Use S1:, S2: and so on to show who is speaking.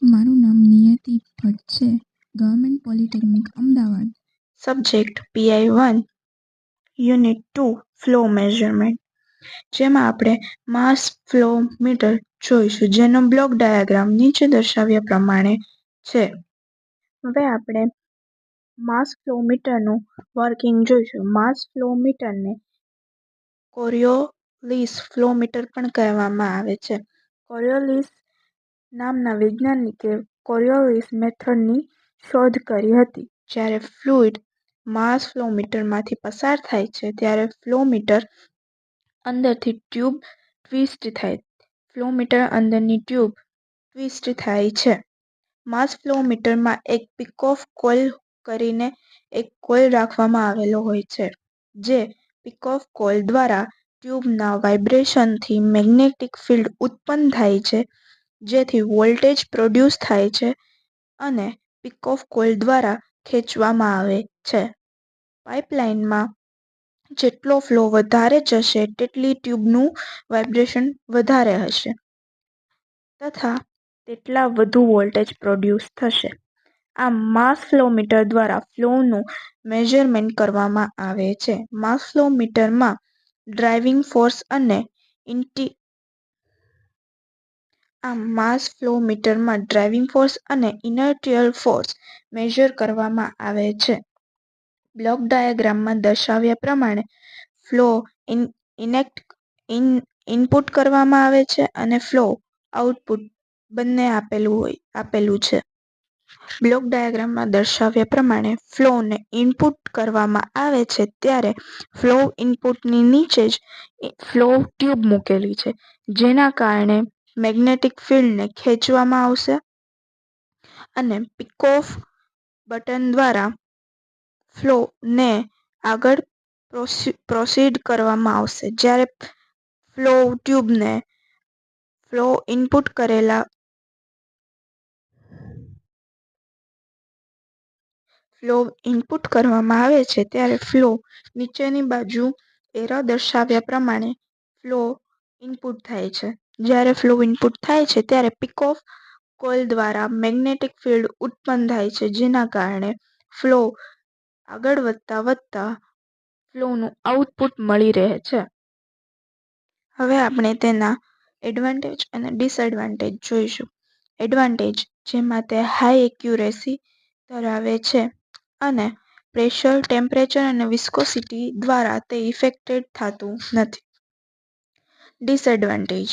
S1: મારું નામ નિયતિ ભટ્ટ છે. Government polytechnic Ahmedabad.
S2: Subject PI1 unit 2 flow measurement, જેમાં આપણે માસ ફ્લો મીટર જોઈશું, જેનો બ્લોક ડાયાગ્રામ નીચે દર્શાવ્યા પ્રમાણે છે. હવે આપણે માસ ફ્લો મીટરનું વર્કિંગ જોઈશું. માસ ફ્લો મીટરને કોરિયોલિસ ફ્લો મીટર પણ કહેવામાં આવે છે. કોરિયોલિસ નામના વૈજ્ઞાનિકે કોરિયોલિસ મેથડની શોધ કરી હતી. જ્યારે ફ્લુઇડ માસ ફ્લો મીટરમાંથી પસાર થાય છે ત્યારે ફ્લો મીટર અંદરની ટ્યુબ ટ્વિસ્ટ થાય છે. માસ ફ્લો મીટરમાં એક પિકઓફ કોઇલ કરીને એક કોઇલ રાખવામાં આવેલો હોય છે. જે પિકઓફ કોઇલ દ્વારા ટ્યુબના વાઇબ્રેશનથી મેગ્નેટિક ફિલ્ડ ઉત્પન્ન થાય છે, જેથી વોલ્ટેજ પ્રોડ્યુસ થાય છે અને પિકઓફ કોઇલ દ્વારા ખેંચવામાં આવે છે. પાઇપલાઇનમાં જેટલો ફ્લો વધારે જશે તેટલી ટ્યુબનું વાઇબ્રેશન વધારે હશે તથા તેટલા વધુ વોલ્ટેજ પ્રોડ્યુસ થશે. આમ માસ ફ્લો મીટર દ્વારા ફ્લોનું મેઝરમેન્ટ કરવામાં આવે છે. માસ ફ્લો મીટરમાં ડ્રાઇવિંગ ફોર્સ અને ઇનર્ટિયલ ફોર્સ મેઝર કરવામાં આવે છે. બ્લોક ડાયાગ્રામમાં દર્શાવ્યા પ્રમાણે ફ્લો ઇનપુટ કરવામાં આવે છે અને ફ્લો આઉટપુટ બંને આપેલું છે. બ્લોક ડાયાગ્રામમાં દર્શાવ્યા પ્રમાણે ફ્લોને ઇનપુટ કરવામાં આવે છે ત્યારે ફ્લો ઇનપુટની નીચે જ ફ્લો ટ્યુબ મૂકેલી છે, જેના કારણે મેગ્નેટિક ફિલ્ડને ખેંચવામાં આવશે અને પિકઓફ બટન દ્વારા ફ્લોને આગળ પ્રોસીડ કરવામાં આવશે. જ્યારે ફ્લો ટ્યુબને ફ્લો ઇનપુટ કરવામાં આવે છે ત્યારે ફ્લો નીચેની બાજુ એરો દર્શાવ્યા પ્રમાણે ફ્લો ઇનપુટ થાય છે. જ્યારે ફ્લો ઇનપુટ થાય છે ત્યારે પિકઓફ કોઇલ દ્વારા મેગ્નેટિક ફિલ્ડ ઉત્પન્ન થાય છે, જેના કારણે ફ્લો આગળ વધતા ફ્લોનું આઉટપુટ મળી રહે છે. હવે આપણે તેના એડવાન્ટેજ અને ડિસએડવાન્ટેજ જોઈશું. એડવાન્ટેજ, જેમાં તે હાઈ એક્યુરેસી ધરાવે છે અને પ્રેશર, ટેમ્પરેચર અને વિસ્કોસિટી દ્વારા તે ઇફેક્ટેડ થતું નથી. ડિસએડવાન્ટેજ,